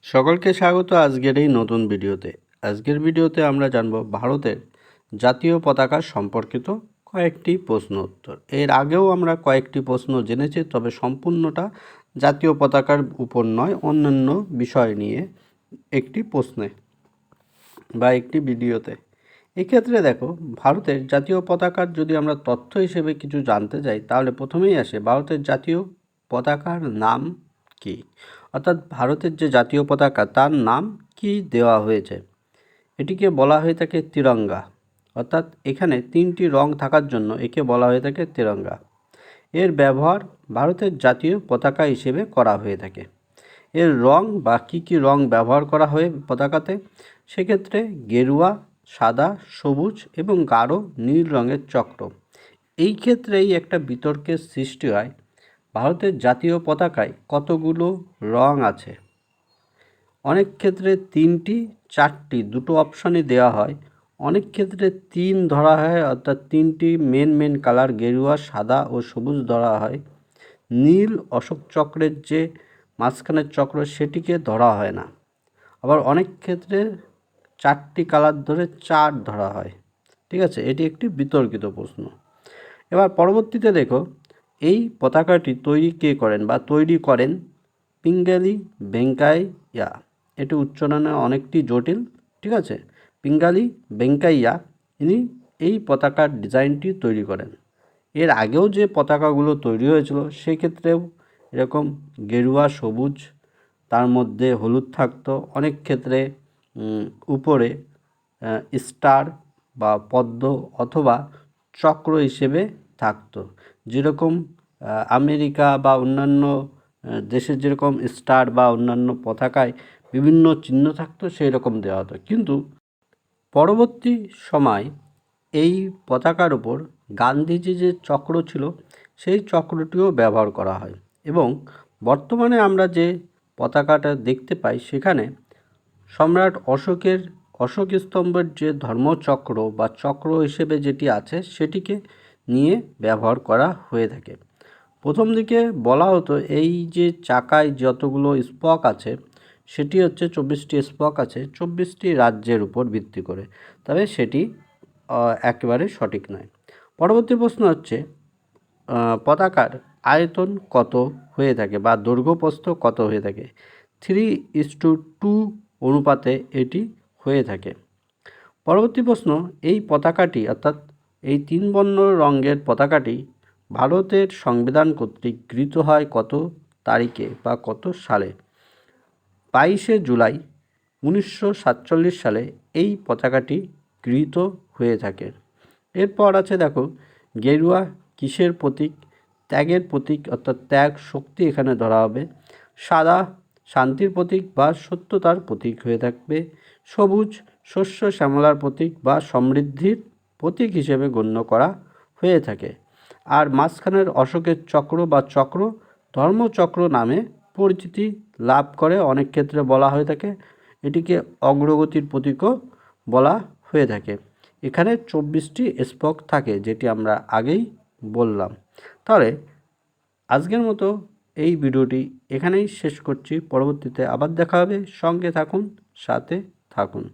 সকলকে স্বাগত আজকের এই নতুন ভিডিওতে। আজকের ভিডিওতে আমরা জানব ভারতের জাতীয় পতাকা সম্পর্কিত কয়েকটি প্রশ্ন উত্তর। এর আগেও আমরা কয়েকটি প্রশ্ন জেনেছি, তবে সম্পূর্ণটা জাতীয় পতাকার উপর নয়, অন্যান্য বিষয় নিয়ে একটি প্রশ্নে বা একটি ভিডিওতে। এক্ষেত্রে দেখো, ভারতের জাতীয় পতাকার যদি আমরা তথ্য হিসেবে কিছু জানতে চাই, তাহলে প্রথমেই আসে ভারতের জাতীয় পতাকার নাম কি, অর্থাৎ ভারতের যে জাতীয় পতাকা তার নাম কি দেওয়া হয়েছে। এটিকে বলা হয়ে থাকে তিরঙ্গা, অর্থাৎ এখানে তিনটি রং থাকার জন্য একে বলা হয়ে থাকে তিরঙ্গা। এর ব্যবহার ভারতের জাতীয় পতাকা হিসেবে করা হয়ে থাকে। এর রং বা কী কী রং ব্যবহার করা হয় পতাকাতে, সেক্ষেত্রে গেরুয়া, সাদা, সবুজ এবং গাঢ় নীল রঙের চক্র। এই ক্ষেত্রেই একটা বিতর্কের সৃষ্টি হয়, ভারতের জাতীয় পতাকায় কতগুলো রং আছে। অনেক ক্ষেত্রে তিনটি, চারটি, দুটো অপশানই দেওয়া হয়। অনেক ক্ষেত্রে তিন ধরা হয়, অর্থাৎ তিনটি মেন কালার গেরুয়া, সাদা ও সবুজ ধরা হয়। নীল অশোক চক্রের যে মাঝখানের চক্র সেটিকে ধরা হয় না। আবার অনেক ক্ষেত্রে চারটি কালার ধরে চার ধরা হয়। ঠিক আছে, এটি একটি বিতর্কিত প্রশ্ন। এবার পরবর্তীতে দেখো, এই পতাকাটি তৈরি কে করেন বা তৈরি করেন পিঙ্গালি ভেঙ্কাইয়া। এটি উচ্চারণে অনেকটি জটিল। ঠিক আছে, পিঙ্গালি ভেঙ্কাইয়া ইনি এই পতাকার ডিজাইনটি তৈরি করেন। এর আগেও যে পতাকাগুলো তৈরি হয়েছিল সেক্ষেত্রেও এরকম গেরুয়া, সবুজ, তার মধ্যে হলুদ থাকতো। অনেক ক্ষেত্রে উপরে স্টার বা পদ্ম অথবা চক্র হিসেবে থাকতো, যেরকম আমেরিকা বা অন্যান্য দেশের যেরকম স্টার বা অন্যান্য পতাকায় বিভিন্ন চিহ্ন থাকতো, সেই রকম দেওয়া হতো। কিন্তু পরবর্তী সময় এই পতাকার উপর গান্ধীজি যে চক্র ছিল সেই চক্রটিও ব্যবহার করা হয়, এবং বর্তমানে আমরা যে পতাকাটা দেখতে পাই সেখানে সম্রাট অশোক স্তম্ভের যে ধর্মচক্র বা চক্র হিসেবে যেটি আছে সেটিকে নিয়ে ব্যবহার করা হয়ে থাকে। প্রথম দিকে বলা হতো এই যে চাকায় যতগুলো স্পক আছে সেটি হচ্ছে 24টি স্পক আছে 24টি রাজ্যের উপর ভিত্তি করে, তবে সেটি একেবারে সঠিক নয়। পরবর্তী প্রশ্ন হচ্ছে পতাকার আয়তন কত হয়ে থাকে বা দৈর্ঘ্য প্রস্থ কত হয়ে থাকে। 3:2 অনুপাতে এটি হয়ে থাকে। পরবর্তী প্রশ্ন, এই পতাকাটি অর্থাৎ এই 3 বর্ণ রঙের পতাকাটি ভারতের সংবিধান কর্তৃক গৃহীত হয় কত তারিখে বা কত সালে। 22শে জুলাই 1947 সালে এই পতাকাটি গৃহীত হয়ে থাকে। এরপর আছে দেখো, গেরুয়া কিসের প্রতীক? ত্যাগের প্রতীক, অর্থাৎ ত্যাগ শক্তি এখানে ধরা হবে। সাদা শান্তির প্রতীক বা সত্যতার প্রতীক হয়ে থাকবে। সবুজ শস্য শ্যামলার প্রতীক বা সমৃদ্ধির প্রতীক হিসেবে গণ্য করা হয়ে থাকে। আর মাঝখানের অশোকের চক্র বা চক্র ধর্মচক্র নামে পরিচিতি লাভ করে। অনেক ক্ষেত্রে বলা হয়ে থাকে এটিকে অগ্রগতির প্রতীকও বলা হয়ে থাকে। এখানে 24টি স্পক থাকে, যেটি আমরা আগেই বললাম। তাহলে আজকের মতো এই ভিডিওটি এখানেই শেষ করছি। পরবর্তীতে আবার দেখা হবে। সঙ্গে থাকুন, সাথে থাকুন।